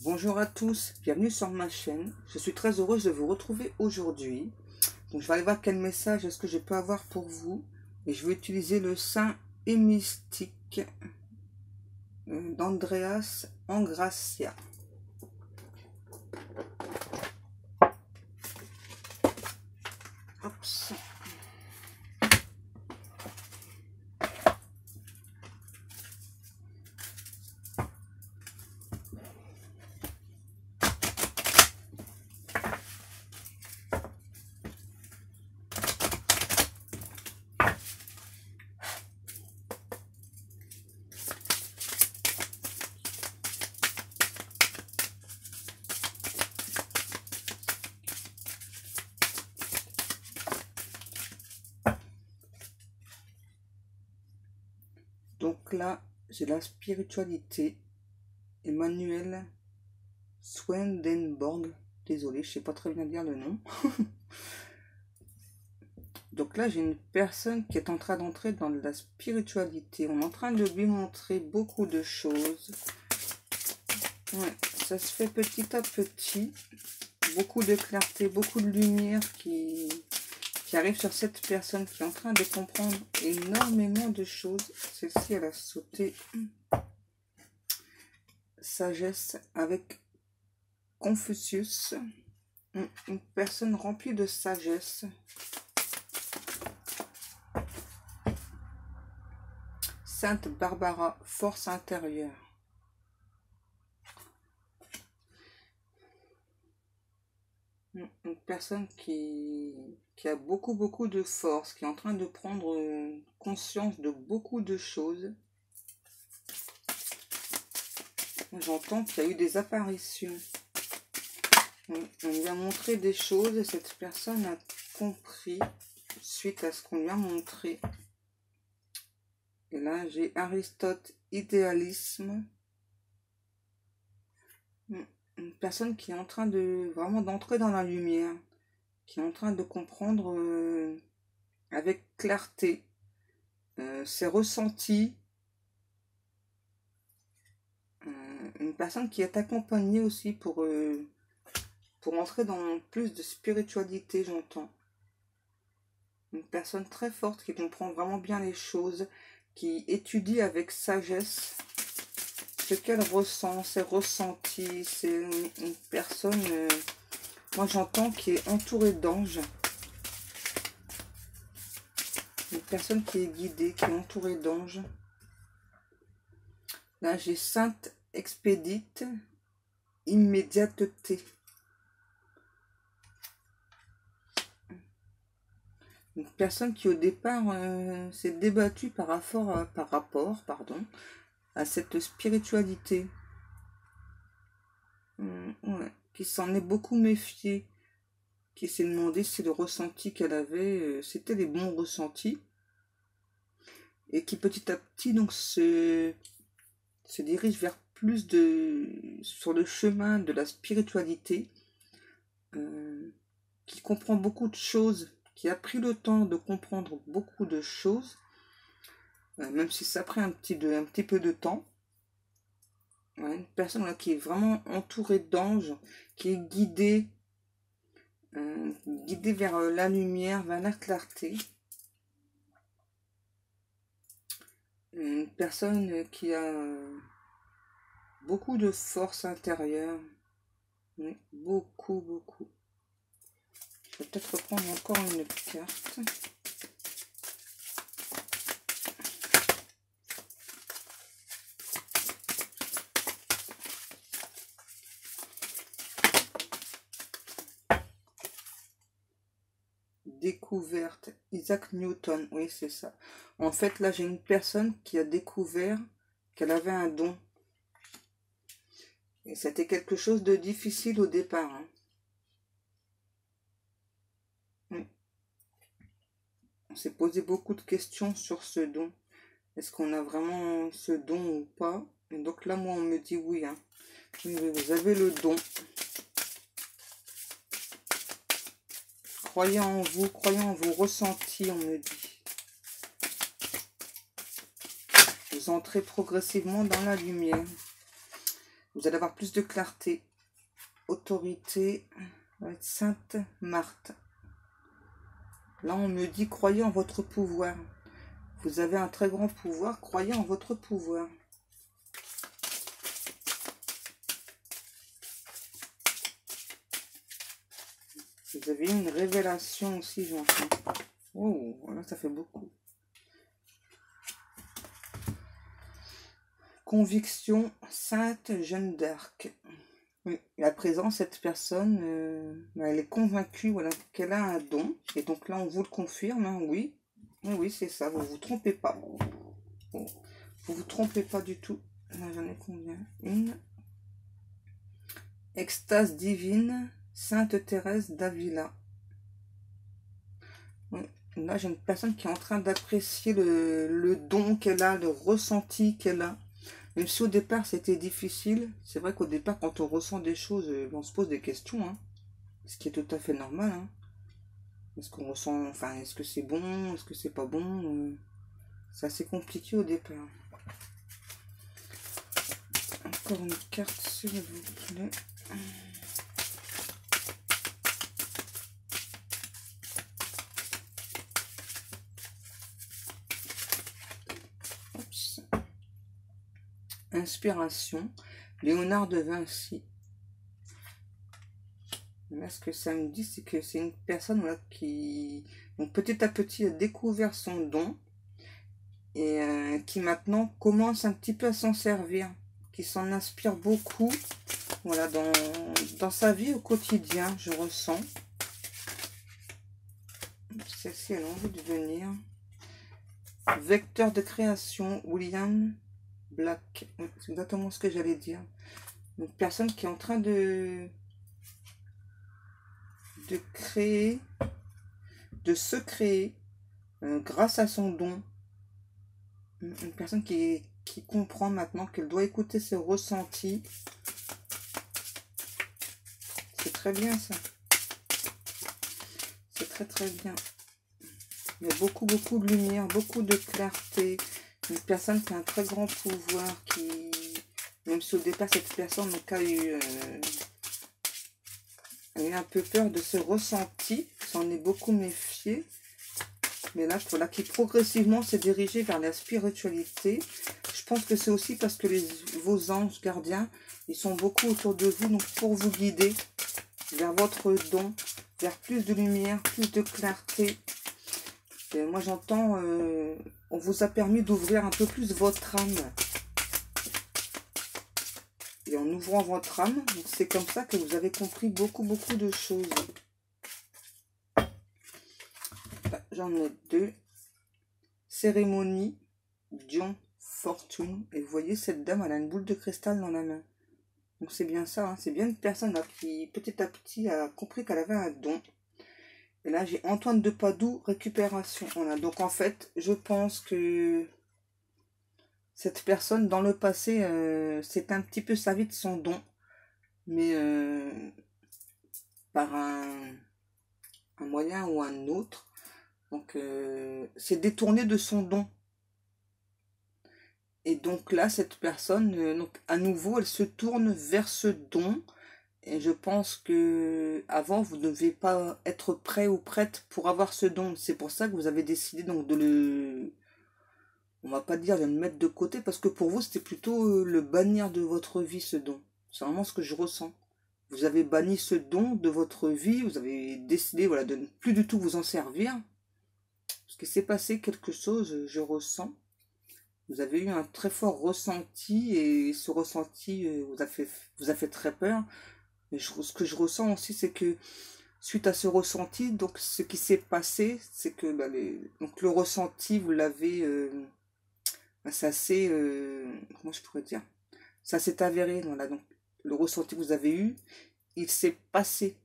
Bonjour à tous, bienvenue sur ma chaîne. Je suis très heureuse de vous retrouver aujourd'hui. Donc je vais aller voir quel message est-ce que je peux avoir pour vous. Et je vais utiliser le Saint et Mystique d'Andreas Angracia. Oups. Donc là, j'ai la spiritualité. Emmanuel Swedenborg. Désolé, je sais pas très bien dire le nom. Donc là, j'ai une personne qui est en train d'entrer dans la spiritualité. On est en train de lui montrer beaucoup de choses. Ouais, ça se fait petit à petit. Beaucoup de clarté, beaucoup de lumière qui arrive sur cette personne qui est en train de comprendre énormément de choses. Celle-ci, elle a sauté sagesse avec Confucius. Une personne remplie de sagesse. Sainte Barbara, force intérieure. Une personne qui a beaucoup de force, qui est en train de prendre conscience de beaucoup de choses. J'entends qu'il y a eu des apparitions. On lui a montré des choses et cette personne a compris suite à ce qu'on lui a montré. Et là, j'ai Aristote, idéalisme. Une personne qui est en train de vraiment d'entrer dans la lumière, qui est en train de comprendre avec clarté ses ressentis. Une personne qui est accompagnée aussi pour entrer dans plus de spiritualité, j'entends. Une personne très forte qui comprend vraiment bien les choses, qui étudie avec sagesse ce qu'elle ressent, ses ressentis. C'est une personne, moi j'entends, qui est entourée d'anges. Une personne qui est guidée, qui est entourée d'anges. Là, j'ai Sainte Expédite, immédiateté. Une personne qui au départ s'est débattue par rapport à cette spiritualité. Ouais, qui s'en est beaucoup méfiée, qui s'est demandé si le ressenti qu'elle avait, c'était les bons ressentis. Et qui petit à petit donc se dirige vers plus sur le chemin de la spiritualité, qui comprend beaucoup de choses, qui a pris le temps de comprendre beaucoup de choses, même si ça prend un petit peu de temps. Ouais, une personne là, qui est vraiment entourée d'anges, qui est guidée vers la lumière, vers la clarté. Une personne qui a beaucoup de force intérieure. Oui, beaucoup. Je vais peut-être reprendre encore une carte. Découverte, Isaac Newton, oui c'est ça. En fait là j'ai une personne qui a découvert qu'elle avait un don. Et c'était quelque chose de difficile au départ. Hein. Oui. On s'est posé beaucoup de questions sur ce don. Est-ce qu'on a vraiment ce don ou pas? Et donc là moi on me dit oui. Hein. Oui, vous avez le don. Croyez en vous, croyez en vos ressentis, on me dit. Vous entrez progressivement dans la lumière. Vous allez avoir plus de clarté. Autorité, Sainte Marthe. Là, on me dit, croyez en votre pouvoir. Vous avez un très grand pouvoir, croyez en votre pouvoir. Vous avez eu une révélation aussi, j'entends. Oh, voilà, ça fait beaucoup. Conviction, Sainte Jeanne d'Arc. Oui, et à présent, cette personne, elle est convaincue, voilà, qu'elle a un don. Et donc là, on vous le confirme, hein, oui. Oui, oui, c'est ça, vous vous trompez pas. Bon, vous vous trompez pas du tout. Là, j'en ai combien? Une. Extase divine, Sainte Thérèse d'Avila. Oui. Là, j'ai une personne qui est en train d'apprécier le don qu'elle a, le ressenti qu'elle a. Même si au départ, c'était difficile. C'est vrai qu'au départ, quand on ressent des choses, on se pose des questions. Hein, ce qui est tout à fait normal. Hein. Est-ce qu'on ressent... Enfin, est-ce que c'est bon? Est-ce que c'est pas bon? C'est assez compliqué au départ. Encore une carte, s'il vous plaît. Inspiration, Léonard de Vinci. Là, ce que ça me dit, c'est que c'est une personne là, qui, donc, petit à petit, a découvert son don et qui maintenant commence un petit peu à s'en servir, qui s'en inspire beaucoup, voilà, dans sa vie au quotidien, je ressens. Celle-ci, elle a envie de venir. Vecteur de création, William Black. C'est exactement ce que j'allais dire. Une personne qui est en train de créer, de se créer grâce à son don. Une personne qui comprend maintenant qu'elle doit écouter ses ressentis. C'est très bien ça. C'est très très bien. Il y a beaucoup de lumière, beaucoup de clarté. Une personne qui a un très grand pouvoir, qui, même si au départ cette personne a eu un peu peur de ce ressenti, s'en est beaucoup méfié. Mais là, voilà, qui progressivement s'est dirigé vers la spiritualité. Je pense que c'est aussi parce que vos anges gardiens, ils sont beaucoup autour de vous, donc pour vous guider vers votre don, vers plus de lumière, plus de clarté. Et moi, j'entends, on vous a permis d'ouvrir un peu plus votre âme. Et en ouvrant votre âme, c'est comme ça que vous avez compris beaucoup de choses. J'en ai deux. Cérémonie, Dion, Fortune. Et vous voyez, cette dame, elle a une boule de cristal dans la main. Donc c'est bien ça, hein. C'est bien une personne là, qui petit à petit a compris qu'elle avait un don. Et là, j'ai Antoine de Padoue, récupération. Voilà. Donc en fait, je pense que cette personne, dans le passé, s'est un petit peu servie de son don. Mais par un moyen ou un autre. Donc, c'est détourné de son don. Et donc là, cette personne, donc à nouveau, elle se tourne vers ce don. Et je pense que avant, vous ne devez pas être prêt ou prête pour avoir ce don. C'est pour ça que vous avez décidé donc de le... On va pas dire de le mettre de côté, parce que pour vous, c'était plutôt le bannir de votre vie, ce don. C'est vraiment ce que je ressens. Vous avez banni ce don de votre vie, vous avez décidé, voilà, de ne plus du tout vous en servir. Parce qu'il s'est passé quelque chose, je ressens. Vous avez eu un très fort ressenti, et ce ressenti vous a fait très peur. Mais ce que je ressens aussi, c'est que suite à ce ressenti, donc ce qui s'est passé, c'est que donc le ressenti, vous l'avez... ça s'est... comment je pourrais dire? Ça s'est avéré, voilà. Donc le ressenti que vous avez eu, il s'est passé.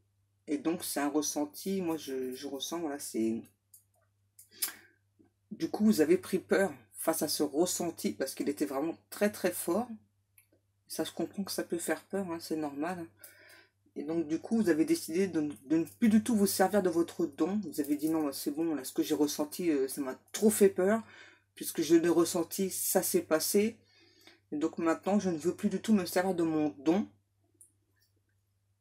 Et donc c'est un ressenti, moi je ressens, voilà, c'est... Du coup, vous avez pris peur face à ce ressenti, parce qu'il était vraiment très très fort. Ça, je comprends que ça peut faire peur, hein, c'est normal. Et donc, du coup, vous avez décidé de ne plus du tout vous servir de votre don. Vous avez dit non, c'est bon, là, ce que j'ai ressenti, ça m'a trop fait peur. Puisque je l'ai ressenti, ça s'est passé. Et donc maintenant, je ne veux plus du tout me servir de mon don.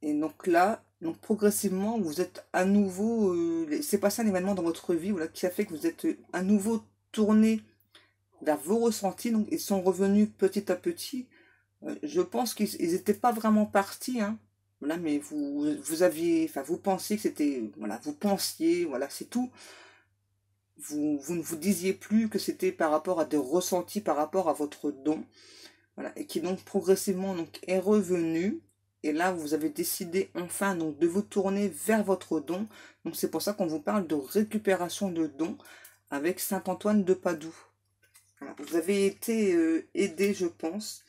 Et donc là, donc progressivement, vous êtes à nouveau... c'est passé un événement dans votre vie voilà, qui a fait que vous êtes à nouveau tourné vers vos ressentis. Donc ils sont revenus petit à petit. Je pense qu'ils n'étaient pas vraiment partis, hein. Voilà, mais vous aviez, enfin, vous pensiez que c'était, voilà, vous pensiez, voilà, c'est tout. Vous ne vous disiez plus que c'était par rapport à des ressentis, par rapport à votre don, voilà, et qui donc progressivement donc est revenu. Et là, vous avez décidé enfin donc de vous tourner vers votre don. Donc c'est pour ça qu'on vous parle de récupération de dons avec Saint Antoine de Padoue. Voilà, vous avez été aidé, je pense.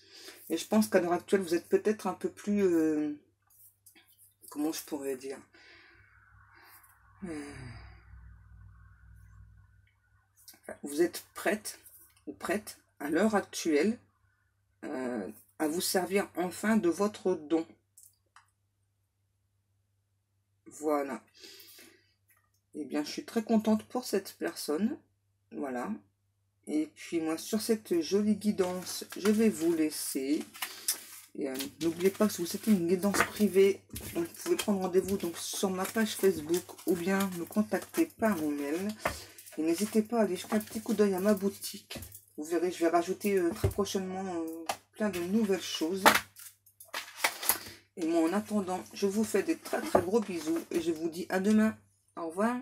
Et je pense qu'à l'heure actuelle, vous êtes peut-être un peu plus... comment je pourrais dire vous êtes prête ou prête à l'heure actuelle à vous servir enfin de votre don. Voilà. Eh bien, je suis très contente pour cette personne. Voilà. Et puis moi, sur cette jolie guidance, je vais vous laisser. Et n'oubliez pas que si vous souhaitez une guidance privée, donc vous pouvez prendre rendez-vous donc sur ma page Facebook ou bien me contacter par email. Et n'hésitez pas à aller jeter un petit coup d'œil à ma boutique. Vous verrez, je vais rajouter très prochainement plein de nouvelles choses. Et moi, en attendant, je vous fais des très très gros bisous et je vous dis à demain. Au revoir.